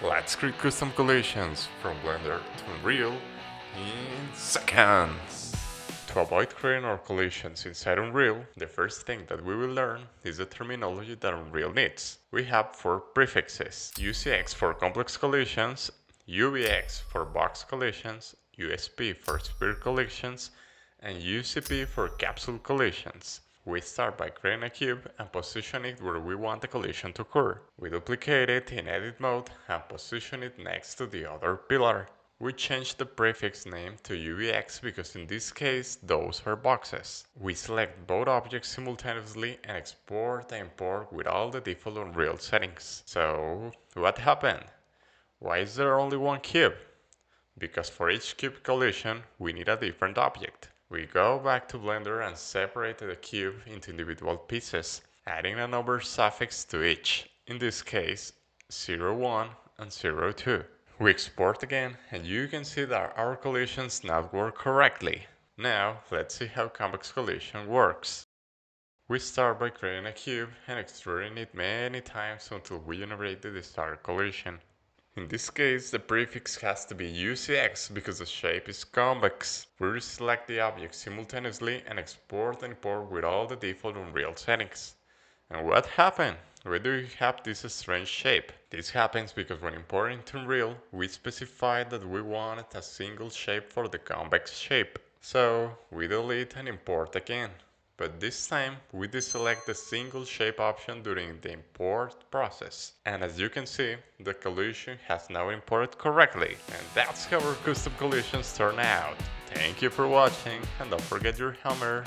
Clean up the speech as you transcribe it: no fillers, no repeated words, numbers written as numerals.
Let's create custom collisions from Blender to Unreal in seconds. To avoid creating our collisions inside Unreal, the first thing that we will learn is the terminology that Unreal needs. We have four prefixes: UCX for complex collisions, UVX for box collisions, USP for sphere collisions, and UCP for capsule collisions. We start by creating a cube and position it where we want the collision to occur. We duplicate it in edit mode and position it next to the other pillar. We change the prefix name to UVX because in this case those are boxes. We select both objects simultaneously and export and import with all the default Unreal settings. So what happened? Why is there only one cube? Because for each cube collision, we need a different object. We go back to Blender and separate the cube into individual pieces, adding a number suffix to each, in this case 01 and 02. We export again, and you can see that our collisions now work correctly. Now, let's see how convex collision works. We start by creating a cube and extruding it many times until we generate the desired collision. In this case, the prefix has to be UCX because the shape is convex. We select the object simultaneously and export and import with all the default Unreal settings. And what happened? Why do we have this strange shape? This happens because when importing to Unreal, we specified that we wanted a single shape for the convex shape. So we delete and import again. But this time we deselect the single shape option during the import process. And as you can see, the collision has now imported correctly. And that's how our custom collisions turn out. Thank you for watching, and don't forget your hammer.